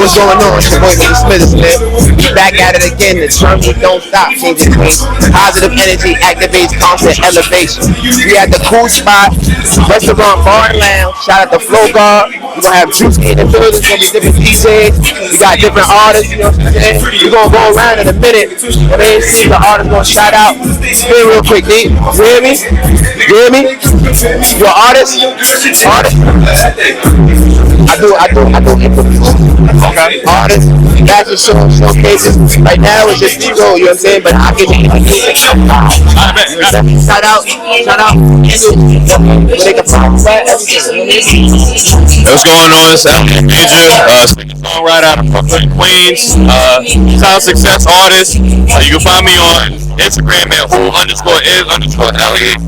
what's going on? It's your boy Mr. Smithers, man. We back at it again. The journey don't stop. Positive energy activates constant elevation. We at the Kool spot, restaurant, bar, and lounge. Shout out to Flow Guard. We're gonna have juice in the building. Gonna be different DJs. We got different artists. You know what I'm saying? We're gonna go around in a minute. And then see the artists gonna shout out. Spin real quick, D. You hear me? You hear me? You're an artist? Artist. I do interviews. Okay. Artists, fashion shows, showcases. Right now it's just zero, you know what I'm saying? But I get it. Shout out. What's going on? It's Elliot Major, songwriter out of Brooklyn, Queens, child success artist. You can find me on Instagram at who_is_Elliot.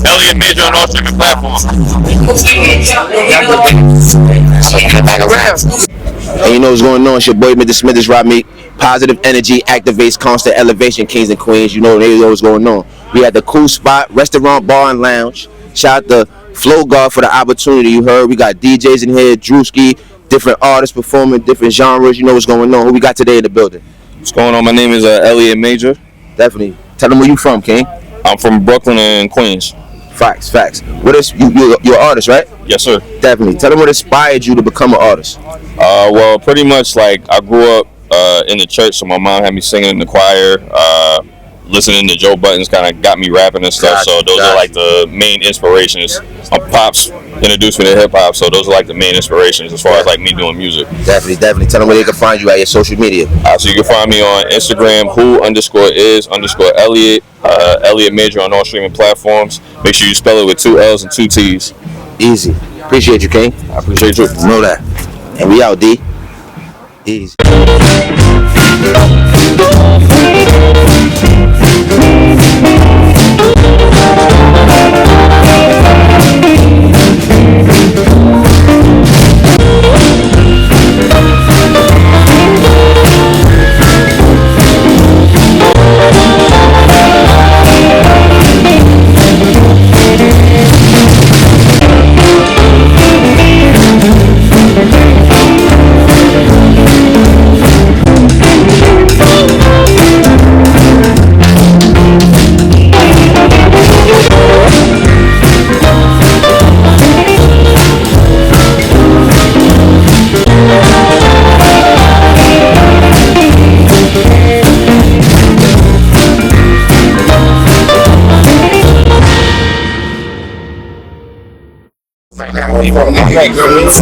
Elliot Major on all streaming platforms. And you know what's going on? It's your boy Mr. Smithers, me. Positive energy activates constant elevation, kings and queens. You know what's going on. We at the Kool spot, restaurant, bar, and lounge. Shout out to Flow Guard for the opportunity. You heard we got DJs in here, Drewski, different artists performing different genres. You know what's going on. Who we got today in the building? What's going on? My name is Elliot Major. Definitely. Tell them where you from, King. I'm from Brooklyn and Queens. Facts. What is you're an artist, right? Yes, sir. Definitely. Tell them what inspired you to become an artist. Well, pretty much like I grew up in the church, so my mom had me singing in the choir. Listening to Joe Buttons kind of got me rapping and stuff. So those are like the main inspirations. My pops introduced me to hip hop, so those are like the main inspirations as far as like me doing music. Definitely. Tell them where they can find you at your social media. So you can find me on Instagram, who_is_Elliot. Elliot Major on all streaming platforms. Make sure you spell it with 2 L's and 2 T's. Easy. Appreciate you, King. I appreciate you. Know that. And we out, D. Easy.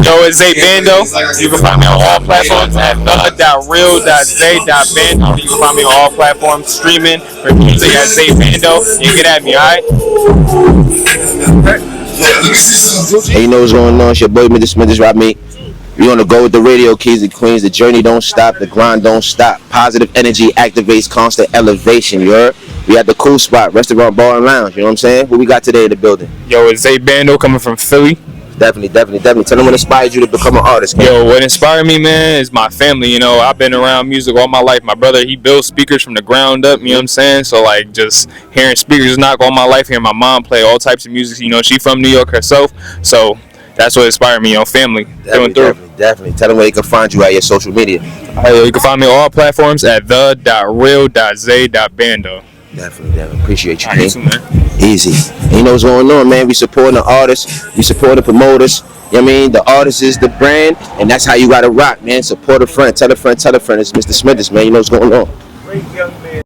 Yo, it's Zay Bando. You can find me on all platforms at the.real.zay.bando. You can find me on all platforms streaming for music at Zay Bando. You get at me, alright? Hey, you know what's going on? It's your boy Mr. Smithers, me. We on the go with the radio, kings and queens. The journey don't stop, the grind don't stop. Positive energy activates constant elevation, you heard? We at the Kool spot, restaurant, bar, and lounge. You know what I'm saying? What we got today in the building? Yo, it's Zay Bando coming from Philly. Definitely. Tell them what inspired you to become an artist, man. Yo, what inspired me, man, is my family. You know, I've been around music all my life. My brother, he built speakers from the ground up, you know what I'm saying? So, like, just hearing speakers knock all my life, hearing my mom play all types of music. You know, she from New York herself. So, that's what inspired me, family. Definitely. Tell them where they can find you at your social media. You can find me on all platforms at the.real.zay.bando. Definitely. Appreciate you, King. Easy. And you know what's going on, man. We supporting the artists. We support the promoters. You know what I mean? The artist is the brand, and that's how you got to rock, man. Support a friend. Tell a friend. It's Mr. Smithers, man. You know what's going on. Great young man.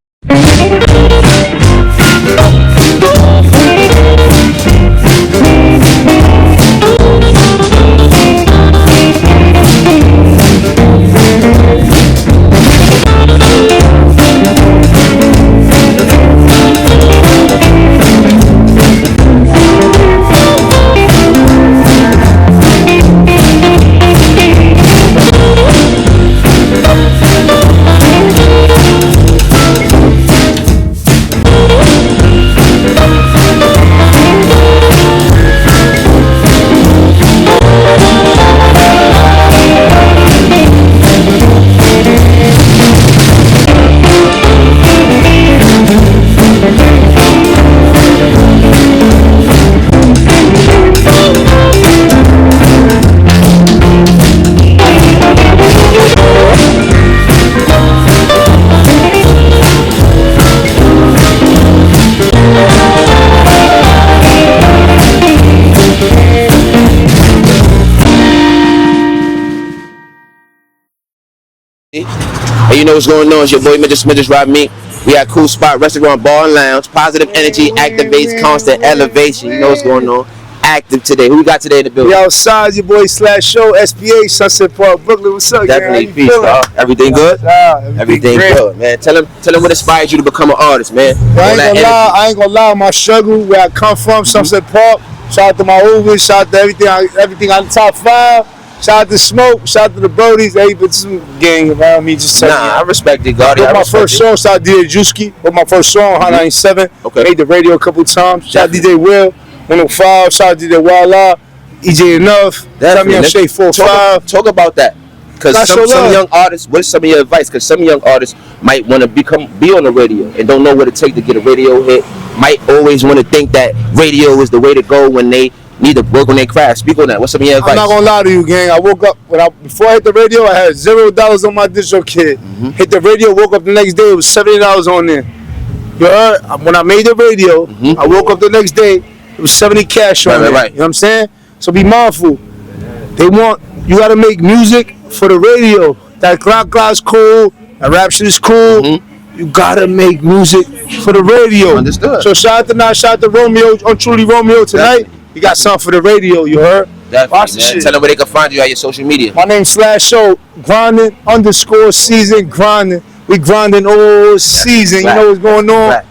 And you know what's going on? It's your boy Mr. Smithers, Rob Meek. We at Kool Spot Restaurant, Bar and Lounge. Positive energy activates constant elevation. You know what's going on? Active today. Who we got today in the building? We outside, your boy Slash Show, SBA, Sunset Park, Brooklyn. What's up, Definitely man? peace, dog. Everything good? Everything great. good, man. Tell them what inspired you to become an artist, man. I ain't gonna lie, my struggle, where I come from, Sunset Park. Shout out to my Uber, shout out to everything on the top 5. Shout out to Smoke, shout out to the Brodies. Hey, but some gang around me just telling me. I respect it, God. My first song, shout out to DJ Juski. With my first song, Hot 97. Okay. Made the radio a couple times. Shout out to DJ Will, 105. Shout out to DJ Wild EJ Enough. Tell me I'm Shay 45. Talk about that. Because some young artists, what is some of your advice? Because some young artists might want to be on the radio and don't know what it takes to get a radio hit. Might always want to think that radio is the way to go when they need to work on their craft. Speak on that. What's some of your advice? I'm not gonna lie to you, gang. I woke up before I hit the radio. I had $0 on my DistroKid. Hit the radio. Woke up the next day. It was $70 on there. You heard? When I made the radio, I woke up the next day. It was 70 cash on there. Right. You know what I'm saying? So be mindful. You gotta make music for the radio. That clock's cool. That rap shit is cool. You gotta make music for the radio. Understood. So shout out to Romeo, Truly Romeo tonight. Definitely. You got something for the radio, you heard? Watch the shit. Tell them where they can find you at your social media. My name's Slash Show, grinding _season, grinding. We grinding all season. You know what's going on?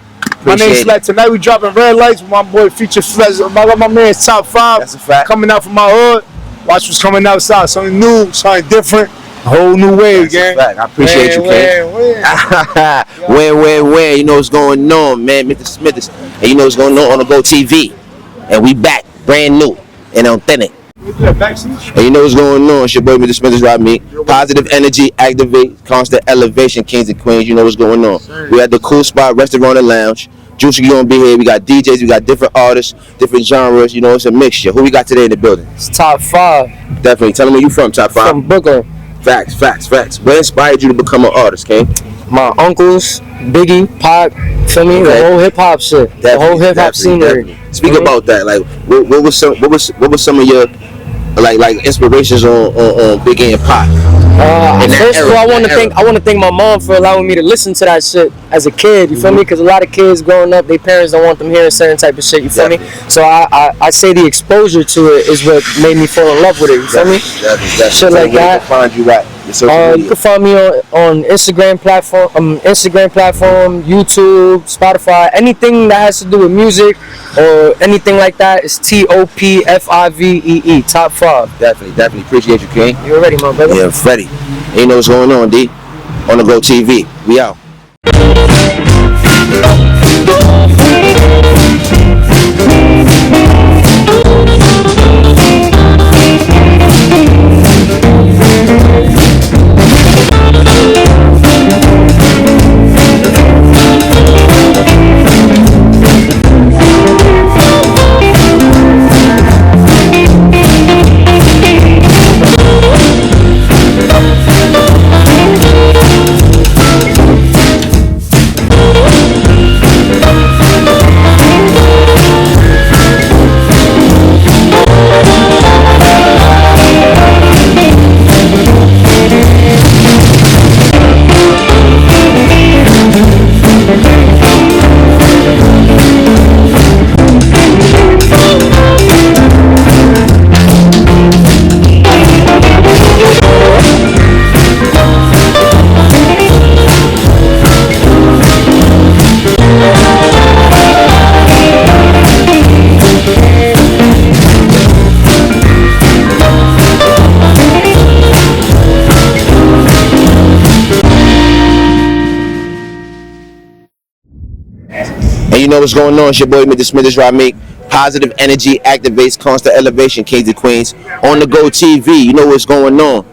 My name's Slash. Tonight we dropping Red Lights with my boy Feature Flex. My man's Top 5. That's a fact. Coming out from my hood. Watch what's coming outside. Something new, something different. A whole new wave, gang. I appreciate you, King. Win. You know what's going on, man. Mr. Smithers. And you know what's going on the Go TV. And we back, brand new and authentic. And you know what's going on? It's your boy Mr. Smithers, Rob Meek. Positive energy, activate, constant elevation, kings and queens. You know what's going on. We at the Kool Spot Restaurant and Lounge. Juicy gonna be here. We got DJs, we got different artists, different genres. You know, it's a mixture. Who we got today in the building? It's Top 5. Definitely. Tell them where you from, Top 5. From Brooklyn. Facts. What inspired you to become an artist, King? My uncles, Biggie, Pac, feel me? The whole hip hop shit. The whole hip hop scenery. Speak about that. Like, what was some of your like inspirations on Biggie and Pac? First of all, I want to thank my mom for allowing me to listen to that shit as a kid. You feel me? Because a lot of kids growing up, their parents don't want them hearing certain type of shit. You feel me? So I say the exposure to it is what made me fall in love with it. You feel me? Shit like that. Find you right. You can find me on Instagram platform, YouTube, Spotify, anything that has to do with music or anything like that is TOPFIVEE, Top 5. Definitely appreciate you, King. You ready, my brother? Yeah, ready. And you know what's going on, D? On the Go TV. We out. And you know what's going on? It's your boy Mr. Smithers, Rob Meek. Positive energy activates constant elevation, kings and queens. On the Go TV, you know what's going on.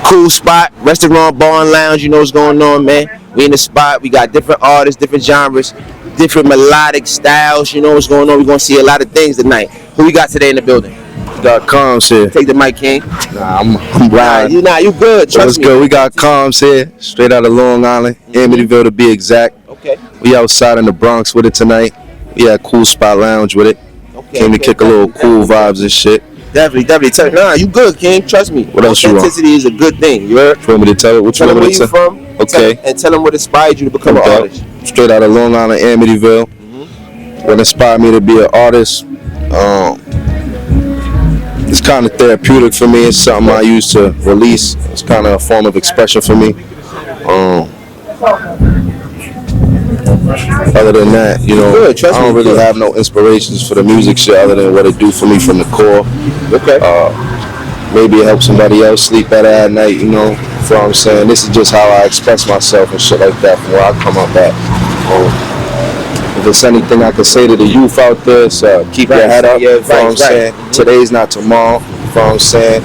Kool Spot, Restaurant, Bar and Lounge, you know what's going on, man. We in the spot, we got different artists, different genres, different melodic styles, you know what's going on. We're going to see a lot of things tonight. Who we got today in the building? Got Combs here. Take the mic, King. Nah, I'm right. You good. Trust me. Good. We got Combs here, straight out of Long Island, Amityville to be exact. Okay. We outside in the Bronx with it tonight. We had Kool Spot Lounge with it. Okay. Came to kick a little cool vibes and shit. Definitely. Nah, you good, King. Trust me. What else you want? Authenticity is a good thing. You heard? You want me to tell it? What you Tell want them me where to you tell? from. Okay. And tell them what inspired you to become an artist. Straight out of Long Island, Amityville. What inspired me to be an artist? It's kind of therapeutic for me. It's something I use to release. It's kind of a form of expression for me. Other than that, you know, I don't really have no inspirations for the music shit other than what it do for me from the core. Okay. Maybe it helps somebody else sleep better at night, you know. So I'm saying this is just how I express myself and shit like that from where I come up at. If there's anything I can say to the youth out there, so keep your head up. You know what I'm saying? Today's not tomorrow. You know what I'm saying?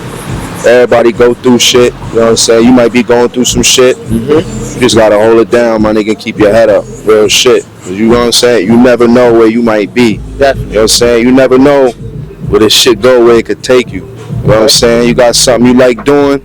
Everybody go through shit. You know what I'm saying? You might be going through some shit. You just gotta hold it down, my nigga, and keep your head up. Real shit. You know what I'm saying? You never know where you might be. Definitely. You know what I'm saying? You never know where this shit go, where it could take you. You know what I'm saying? You got something you like doing,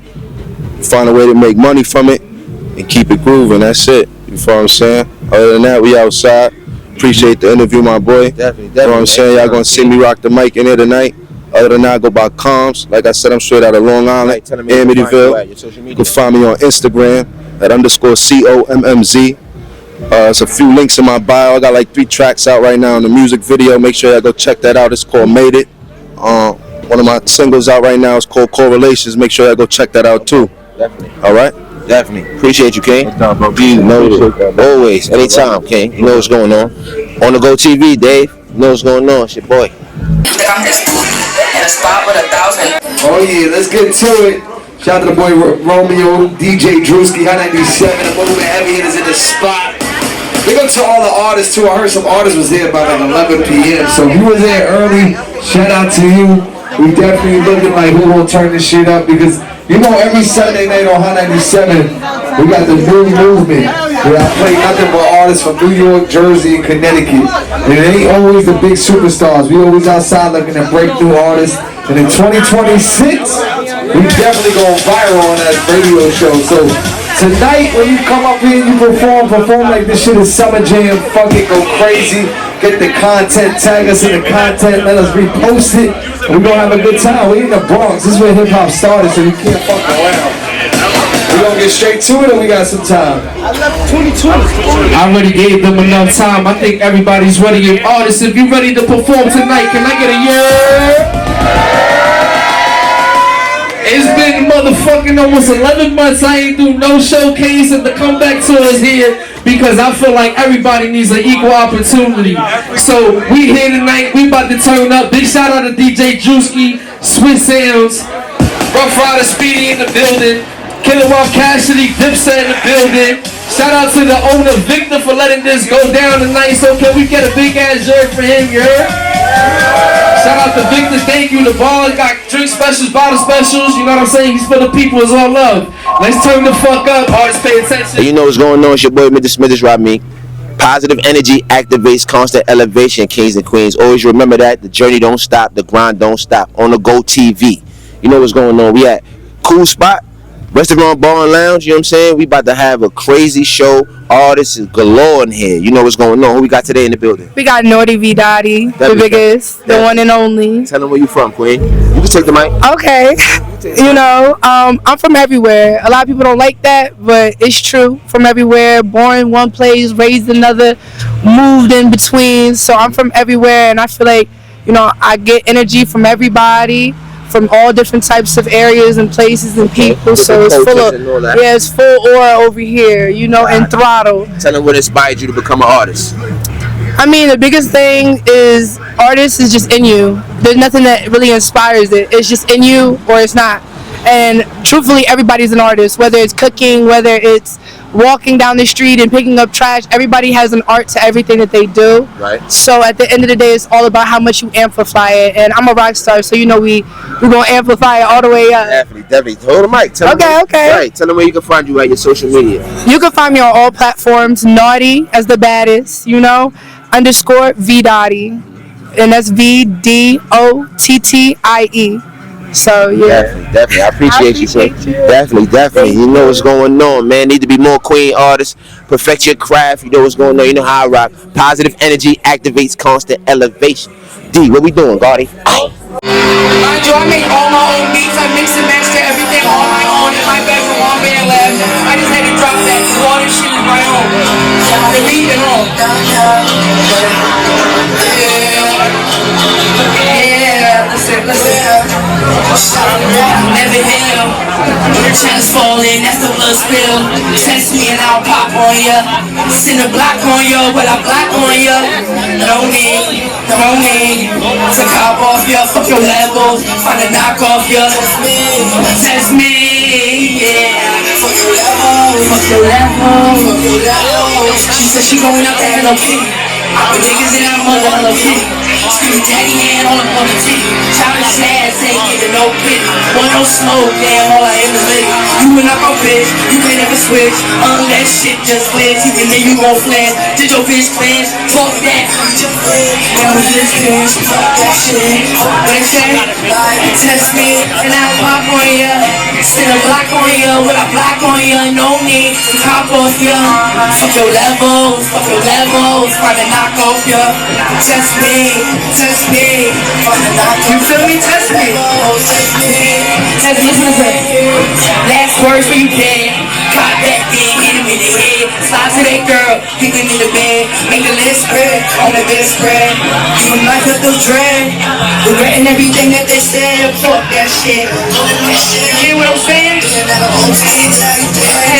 find a way to make money from it, and keep it grooving. That's it. You feel what I'm saying? Other than that, we outside. Appreciate the interview, my boy. Definitely. You know what I'm saying? Y'all gonna see me rock the mic in here tonight. Other than that, I go by Combs. Like I said, I'm straight out of Long Island, Amityville. You can find me on Instagram at _COMMZ. There's a few links in my bio. I got like 3 tracks out right now in the music video. Make sure y'all go check that out. It's called Made It. One of my singles out right now is called Correlations. Make sure y'all go check that out too. Definitely. All right? Definitely. Appreciate you, King. You know it. Always. Anytime, King. You know what's going on. On the Go TV, Dave. You know what's going on. It's your boy. Oh yeah, let's get to it. Shout out to the boy Romeo, DJ Drewski, Hot 97, the movement heavy hitters in the spot. Big up to all the artists too. I heard some artists was there by like 11 p.m. So if you was there early, shout out to you. We definitely looking like who gonna turn this shit up because you know every Sunday night on Hot 97 we got the new movement where I play nothing but artists from New York, Jersey, and Connecticut. And it ain't always the big superstars. We always outside looking at breakthrough artists. And in 2026, we definitely going viral on that radio show. So tonight when you come up here and you perform like this shit is Summer Jam, fucking go crazy. Get the content, tag us in the content, let us repost it. And we're gonna have a good time. We in the Bronx. This is where hip hop started, so you can't fuck around. We're gonna get straight to it and we got some time. I already gave them enough time. I think everybody's ready. And artists, if you're ready to perform tonight, can I get a yeah? It's been motherfucking almost 11 months I ain't do no showcase and the comeback tours here because I feel like everybody needs an equal opportunity. So we here tonight, we about to turn up. Big shout out to DJ Drewski, Swiss Sounds, Rough Rider Speedy in the building, Killer Wild Cassidy, Dipset in the building. Shout out to the owner Victor for letting this go down tonight. So can we get a big ass jerk for him, you heard? Shout out to Victor, thank you. The bar got drink specials, bottle specials. You know what I'm saying? He's for the people, it's all love. Let's turn the fuck up. Artists pay attention. You know what's going on. It's your boy, Mr. Smithers, Rob Me. Positive energy activates constant elevation, kings and queens. Always remember that. The journey don't stop. The grind don't stop. On the Go TV. You know what's going on. We at Kool spot. Restaurant, bar, and lounge, you know what I'm saying? We about to have a crazy show. Artists galore in here. You know what's going on. Who we got today in the building? We got Naughty V Dottie, the biggest, the one and only. Tell them where you from, Queen. You can take the mic. Okay. You know, I'm from everywhere. A lot of people don't like that, but it's true. From everywhere, born in one place, raised another, moved in between. So I'm from everywhere, and I feel like, you know, I get energy from everybody, from all different types of areas and places and people. So it's full of, it's full aura over here, you know, and throttle. Tell them what inspired you to become an artist. I mean, the biggest thing is artists is just in you. There's nothing that really inspires it. It's just in you or it's not. And truthfully, everybody's an artist, whether it's cooking, whether it's walking down the street and picking up trash. Everybody has an art to everything that they do. Right. So at the end of the day, it's all about how much you amplify it. And I'm a rock star, so you know we're gonna amplify it all the way up. Definitely. Hold the mic. Tell them Okay. Right. Tell them where you can find you at your social media. You can find me on all platforms. Naughty as the baddest, you know, _V Dottie, and that's VDOTTIE. So yeah. Definitely. I appreciate you, sir. Definitely. You know what's going on, man. Need to be more queen artists. Perfect your craft. You know what's going on. You know how I rock. Positive energy activates constant elevation. D, what we doing, Gardy? Yo, I make all my own beats. I mix and master everything on my own in my bedroom on band lab. I just had to drop that. All this shit is my own. The beat and all. Yeah, listen. Never heal. Chest falling, that's the blood spill. Test me and I'll pop on ya. Send a block on ya, but I block on ya. No need to cop off ya. Fuck your levels, find a knock off ya. Test me, yeah. Fuck your levels. She said she going out there, Hello Kitty. I put niggas in that mother, Hello Kitty. Screaming daddy hand all up on the titty. Childish ass ain't getting no pity. Want no smoke, damn, all I am is lit. You and I gon' bitch, you can't ever switch. That shit just glitch, even then you gon' flash. Did your bitch flash? Fuck that. Now we just bitch, fuck that shit. What they say? Test me, and I'll pop on ya. Spin a block on ya, with a block on ya. No need to cop off ya. Fuck your levels, find a knock off ya. Test me. You feel me? Test me. Listen. Last words for you, kid. Caught that thing, hit him in the head. Slide to that girl, kick him in the bed. Make the list spread, on the bed spread. You might have to dread. Regretting everything that they said. Fuck that shit. You hear what I'm saying?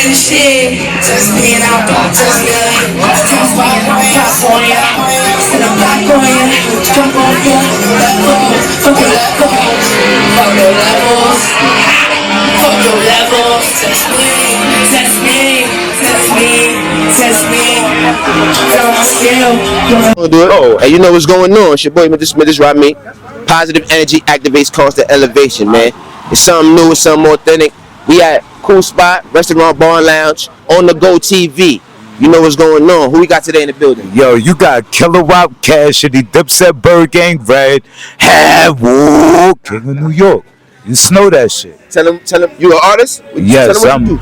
And shit. Test me and I'll pop on ya. Test me and I'll pop on ya. And I'm back on ya. Jump on ya. Fuck your levels. Fuck your levels. Test me. Feel my skill. Oh, hey, you know what's going on? It's your boy, Mr. Rami. Positive energy activates constant elevation, man. It's something new, it's something authentic. We at Kool Spot, Restaurant, Bar and Lounge, on the Go TV. You know what's going on. Who we got today in the building? Yo, you got Killer Wop, Cassidy, Dipset, Bird Gang, Red, Wool, King of New York. You know that shit. Tell him, you an artist? Yes, listen,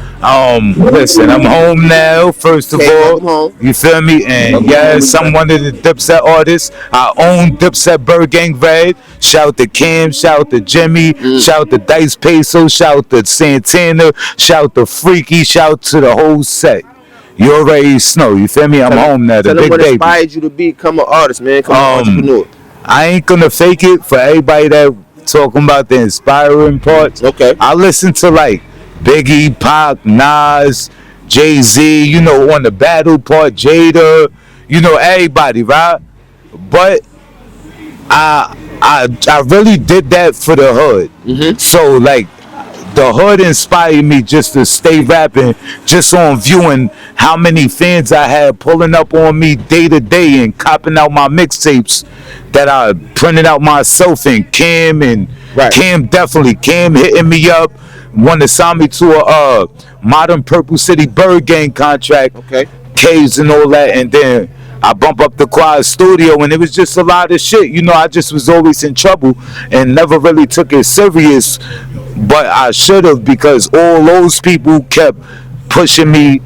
I'm home now, first of all. You feel me? And yes, I'm one of the Dipset artists. I own Dipset, Bird Gang, Red. Shout out to Kim, shout out to Jimmy, shout out to Dice Peso, shout out to Santana, shout out to Freaky, shout out to the whole set. You already know, you feel me? I'm home now, the big baby. Tell them what inspired you to become an artist, man. Come on, entrepreneur. I ain't gonna fake it for everybody that talking about the inspiring parts. Okay. I listen to like Biggie, Pac, Nas, Jay-Z, you know, on the battle part, Jada, you know, everybody, right? But I really did that for the hood. So like the hood inspired me just to stay rapping, just on viewing how many fans I had pulling up on me day to day and copping out my mixtapes that I printed out myself. And Kim hitting me up, wanted to sign me to a Modern Purple City Bird Gang contract, K's and all that. And then I bump up the Quad Studio, and it was just a lot of shit. You know, I just was always in trouble and never really took it serious. But I should have, because all those people kept pushing me,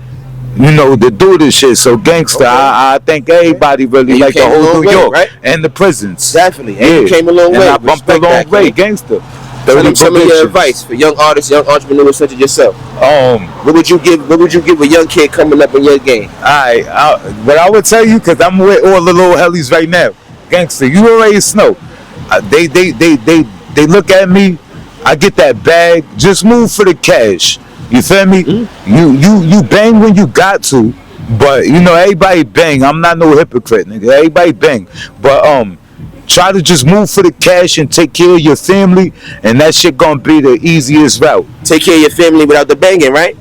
you know, to do this shit. So gangster, I think everybody really like the whole New York, right? And the prisons. Definitely. And you came a long way. And I bumped a long way, gangster. Tell me your advice for young artists, young entrepreneurs such as yourself. What would you give a young kid coming up in your game? Alright, what I would tell you, because I'm with all the little hellies right now, gangster, you already know. They look at me, I get that bag, just move for the cash. You feel me? You bang when you got to, but you know, everybody bang. I'm not no hypocrite, nigga. Everybody bang. But try to just move for the cash and take care of your family, and that shit gonna be the easiest route. Take care of your family without the banging, right?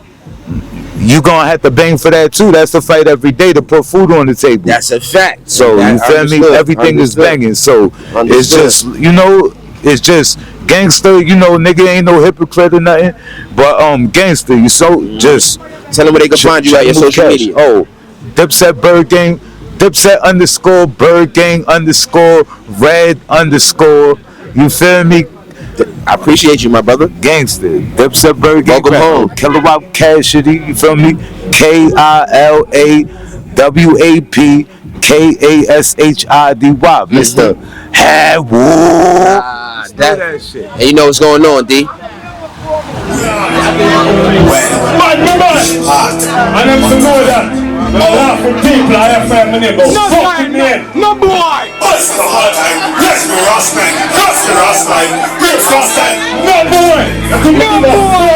You gonna have to bang for that too. That's the fight every day to put food on the table. That's a fact. So you feel me? Everything is banging. So it's just, you know, it's just gangster. You know, nigga ain't no hypocrite or nothing. But gangster, you so just tell them where they can find you at your social media. Dipset Bird Gang. Dipset _ Bird Gang _ Red _ You feel me? I appreciate you, my brother. Gangster. Dipset Bird Gang. Welcome home. Killer Wop, Cassidy. You feel me? KILAWAP KASHID. Mr. Wool. that shit. And you know what's going on, D. And I'm to know that. A lot of people I have my name, but fucking name. No boy. What's the hard time? Yes, the Rastman. Yes, the Rastman. Great Rastman. No boy. No boy.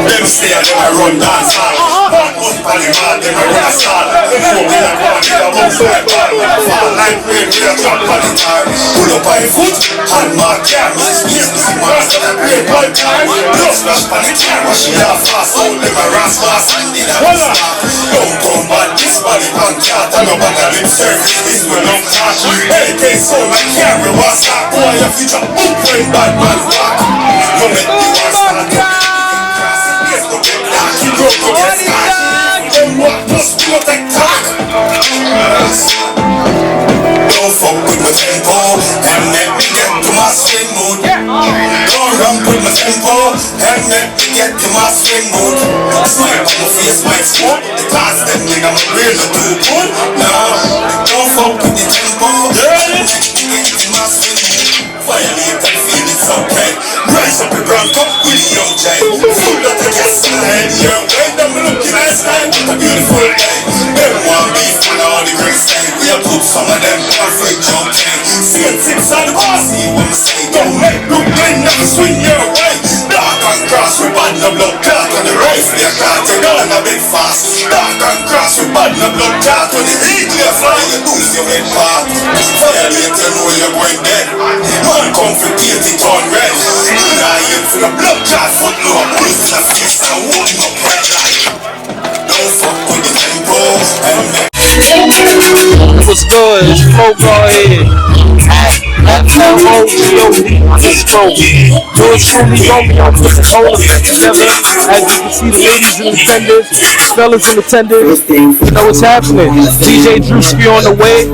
Them stay and them I run dance hall. One month on the man, them I run a stall. Before we are going to the box like ball. Fall like rain, we are drop on the tar. Pull up on the foot, hand mark cameras. Yes, the see man, so that great ball time. Blood splash on the camera, she have fast. All them I ras fast, and did a stop. Don't come back, this body on cat. And no bag of lip service, it's well up hot. Anything so like camera, what's that? Boy, your future, boom, bring bad man back. No make the war start. Don't fuck with my tempo and let me get to my swing mood. Don't run with my tempo and let me get to my swing mood. Smile on my face, my smoke. The class them nigga, I'm real not too good. No, don't fuck with the tempo. Let me get to my swing mood. Violate and feel it's okay. Rise up the ground cup with the young Jay. Full of the gas in the head, young way. I'm looking at style, what a beautiful day. Them want beef and all the great style. We have put some of them perfect jump in. See it tips on the bar, see what I say. Don't make no play, never swing your way. Dark and cross with bad no blood clot on the rifle. You can't take on a bit fast. Dark and cross with bad no blood clot on the eagle. You fly, you lose your head part. Violate, you know you're going dead. Man come for guilty, turn red. Now you for the blood clot foot low. Bullet in the face and hold him up red light. Don't fuck with the tempo and what's good? It's Kool here. FLOGO, let's go. Yours truly, Romeo, put the whole effect together. As you can see, the ladies in attendance, fellas in attendance. You know what's happening. DJ Drewski on the way.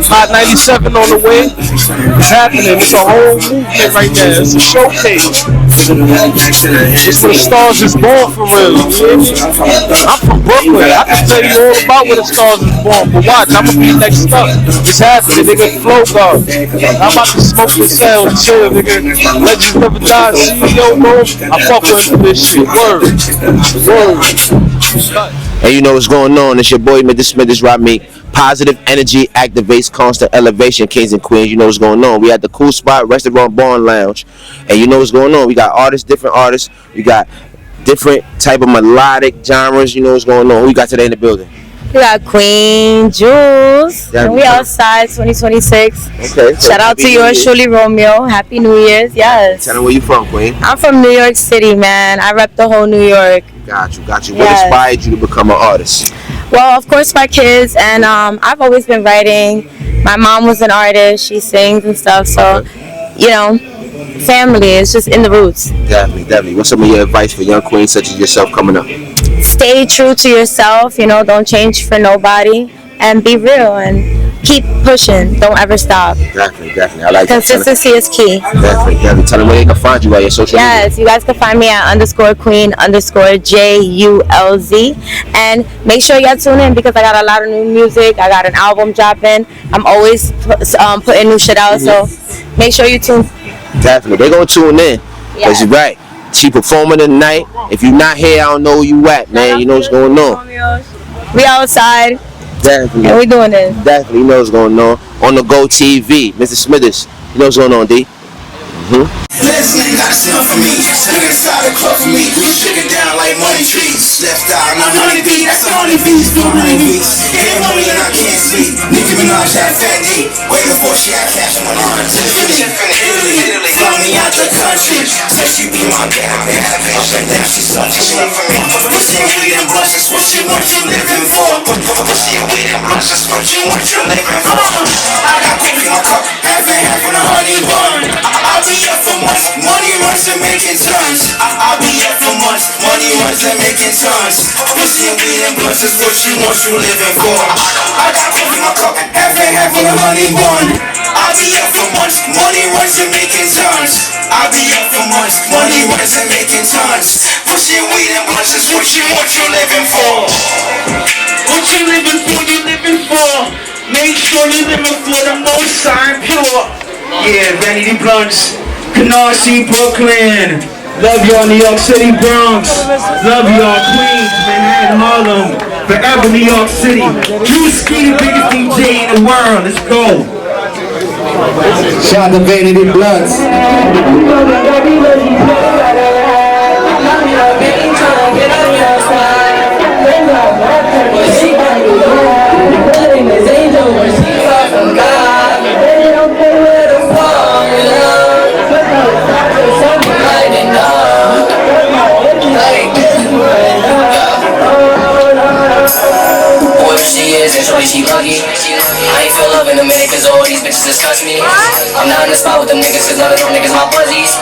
Hot 97 on the way. It's happening. It's a whole movement right now. It's a showcase. It's where the stars is born for real. I'm from Brooklyn. I can tell you all about where the stars is born. But watch, I'm gonna be next up. It's happening. Nigga, Flow God. I'm about to smoke the cell, chill, nigga. Legends never die. CEO, bro. I fuck with him for this shit. Word. And you know what's going on. It's your boy, Mr. Smithers, Rob Me. Positive energy activates constant elevation, kings and queens. You know what's going on. We at the Kool Spot Restaurant Bar and Lounge. And you know what's going on. We got artists, different artists. We got different type of melodic genres. You know what's going on. Who we got today in the building? We got Queen Jules, and we outside 2026. Okay. So shout out to yours truly, Romeo. Happy New Year's, yes. Tell them where you from, Queen. I'm from New York City, man. I rep the whole New York. Got you. Yes. What inspired you to become an artist? Well, of course, my kids, and I've always been writing. My mom was an artist. She sings and stuff, so, you know, family is just in the roots. Definitely. What's some of your advice for young queens such as yourself coming up? Stay true to yourself, you know, don't change for nobody, and be real and keep pushing. Don't ever stop. Definitely. I like consistency is key. Definitely. Tell them where they can find you at your social media. Yes, you guys can find me at _queen_JULZ, and make sure y'all tune in because I got a lot of new music. I got an album dropping. I'm always putting new shit out, so make sure you tune. Definitely, they gonna tune in. Cause you're right. She performing tonight. If you're not here, I don't know where you at, man. You know what's going on. We outside. Definitely. And we doing this. Definitely, you know what's going on. On the Go TV, Mr. Smithers. You know what's going on, D? Listen, got a smell for me. Stuck inside a club for me. We shake it down like money trees. Left eye, not honey bee. That's the only bees, no honey bees. Ain't money and I can't sleep. Nicki Minaj had fat D. Way before she had cash money. Italy, fly me out the country. Said she be my bad bitch. Now she's such a shit for me. Pussy and weed and blush, that's what she wants you living for. Pussy and weed and blush, that's what you want you living for. I got coke in my cup, half and half on a honey bun. I'll be up for months, money runs and making tons. I'll be up for months, money runs and making tons. Pussy and weed and blunts is what you want you living for. I got coke in my cup, half and half on a honey bun. I'll be up for months, money runs and making tons. I'll be up for months, money runs and making tons. Pussy and weed and blunts is what you want you living for. What you living for, you living for. Make sure you living for the most sign pure. Yeah, Vanity Blunts, Canarsie, Brooklyn. Love y'all, New York City, Bronx. Love y'all, Queens, Manhattan, Harlem. Forever New York City. Drewski, the biggest DJ in the world. Let's go. Shout out to Vanity Blunts. She lucky. I ain't feel love in a minute cause all these bitches disgust me. I'm not in the spot with them niggas cause none of them niggas my buddies.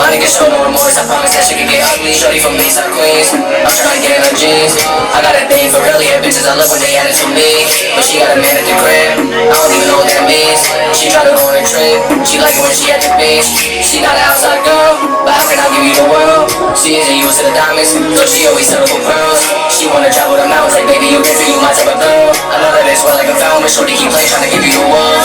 My niggas show no remorse, I promise that shit can get ugly. Shorty from Mesa, Queens, I'm trying to get in her jeans. I got a thing for really yeah, bitches I love when they add it to me. But she got a man at the crib, I don't even know what that means. She try to go on a trip, she like it when she at the beach. She not an outside girl, but how can I give you the world? She isn't used to the diamonds, so she always settle for pearls. She wanna travel the mountains like baby you different, you my type of girl. I love that it's like a fountain, but shorty keep playing trying to give you the world.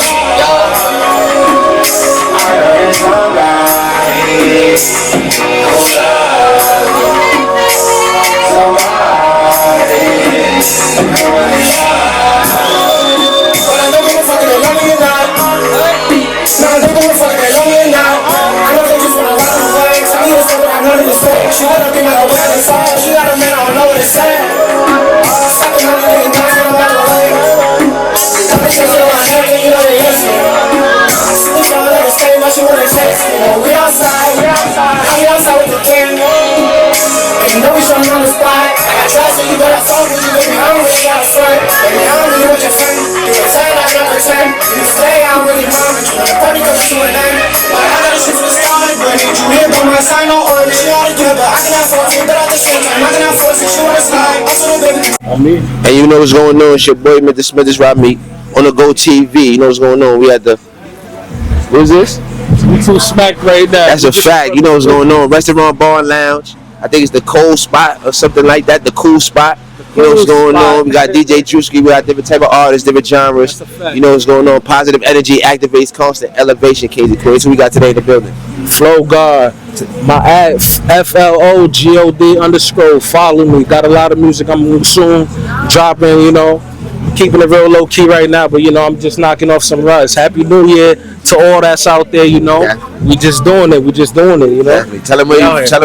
She wanna be my wedding song. She got a man, I don't know what to say. Fucking on the nigga, guys, I don't got no way. Got me shaking on my head, and you know they yes me. She was trying to let us stay, now she wanna text me. We outside, we outside with the gang. And you know we showing on the spot. I got trust in you, but I fuck with you, baby. I don't really got a friend. Baby, I don't really want your friend. You pretend I don't pretend. You stay, I don't really mind, but you wanna party cause it's 2 a.m. But I gotta shoot for the sky, but need you here by my side, no order. And you know what's going on? It's your boy Mr. Smithers Rob Me on the Go TV. You know what's going on? We at the what is this? We too smacked right now. That's a fact. You know what's going on? Restaurant, bar, and lounge. I think it's the Kool spot or something like that. The Kool spot. You know what's going on? We got DJ Drewski. We got different type of artists, different genres. You know what's going on? Positive energy activates constant elevation. KZ Queen. So we got today in the building. Flow God. My ad FLOGOD_. Follow me. Got a lot of music I'm soon dropping. You know, keeping it real low key right now, but you know I'm just knocking off some rust. Happy New Year to all that's out there. You know, we just doing it. You know. Exactly. Tell them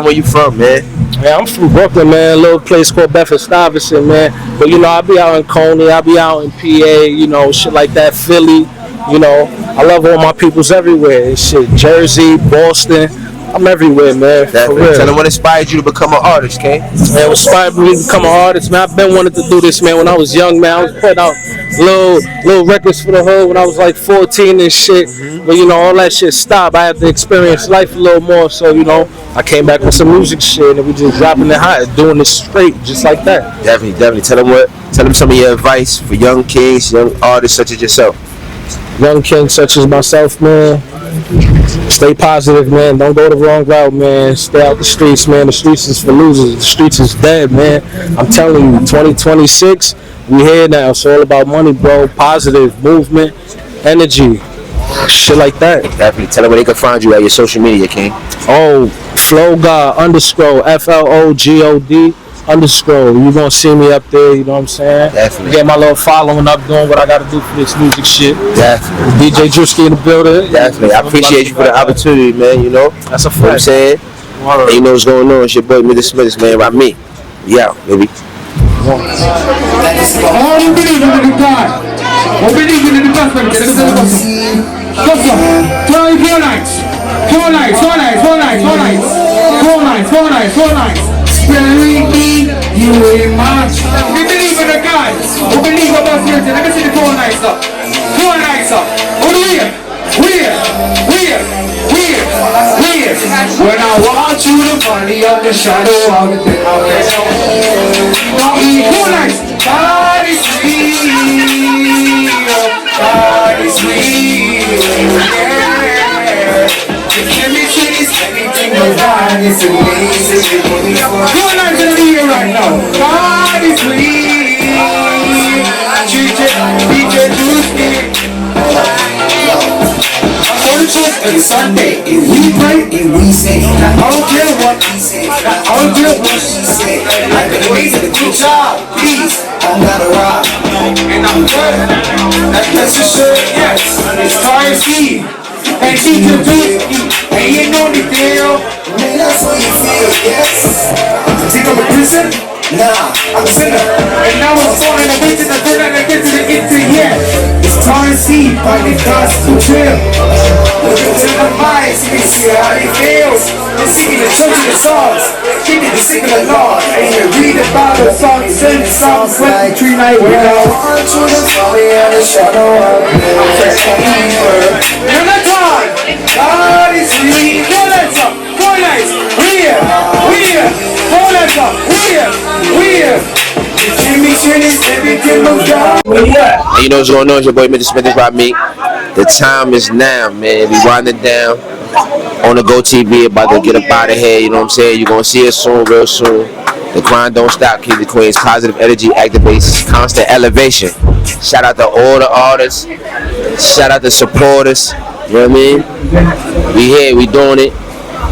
where you from, man. Yeah, I'm from Brooklyn, man. A little place called Bedford-Stuyvesant, man. But you know, I be out in Coney, I be out in PA, you know, shit like that, Philly. You know, I love all my peoples everywhere. Shit, Jersey, Boston. I'm everywhere, man. For real. Tell them what inspired you to become an artist, K. Man, what inspired me to become an artist, man. I've been wanting to do this, man. When I was young, man, I was putting out little records for the hood when I was like 14 and shit. But you know, all that shit stopped. I had to experience life a little more, so you know, I came back with some music shit, and we just dropping it hot, doing it straight, just like that. Definitely. Tell them some of your advice for young kings, young artists such as yourself. Young kings such as myself, man. Stay positive, man. Don't go the wrong route, man. Stay out the streets, man. The streets is for losers. The streets is dead, man. I'm telling you, 2026, we here now. It's all about money, bro. Positive movement, energy, shit like that. Definitely. Tell them where they can find you at your social media, King. Oh, FlowGod _FLOGOD _ you gonna see me up there, you know what I'm saying? Definitely. Get my little following up, doing what I gotta do for this music shit. Definitely. DJ Drewski in the building. Definitely. I appreciate you for the opportunity, man, you know? That's a fact. You know what I'm saying? And you know what's going on? It's your boy, Mr. Smithers, man, by me. Yeah, baby. All who believe in the God, who believe in the gospel, get us in the gospel. Gospel. 4 nights. 4 nights. 4 nights. 4 nights. 4 nights. 4 nights. 4 nights. 4 nights. Bury me, you in my. We believe in the God. We believe about the let me see the 4 nights up. 4 nights up. Oh, we're. When I walk through the valley of the shadow of the dead, I'll get 4 nights. God is real. God is real. Yeah. Give me cities, anything but God is amazing. 4 nights in the year right now. God is real. DJ Drewski. It's Sunday, and we pray, and we sing. I don't care what he say, I don't care what she say. Like the ways of the good job, please, I'm not a rock. And I'm good, that's for sure, yes. It's Star Steve, and she can do it, and you know the deal. Man, that's what you feel, yes. Think I'm a prison? Nah, I'm a sinner. And now I'm falling away to the good and I get to the yeah. It's Star Steve, finding God's to chill. Look into the minds, you can see how they feel. They're singing the church of the songs, keeping the sick of the Lord. And you read about the songs, sing the songs like Tree Night. When I want to the valley and the shadow of death. You're not gone. God is real. Go let's up. Go nice. We're. Go let's up. We're. Jimmy Shitty, everything was God. And you know what's going on? It's your boy Mr. Smith is by me. The time is now, man. We winding down on the Go TV, about to get up out of here. You know what I'm saying? You're gonna see us soon, real soon. The grind don't stop. Keep the Queens. Positive energy activates constant elevation. Shout out to all the artists. Shout out to supporters. You know what I mean? We here, we doing it,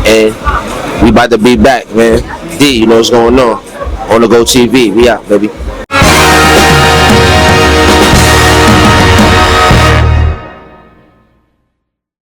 and we about to be back, man. D, you know what's going on the Go TV. We out, baby.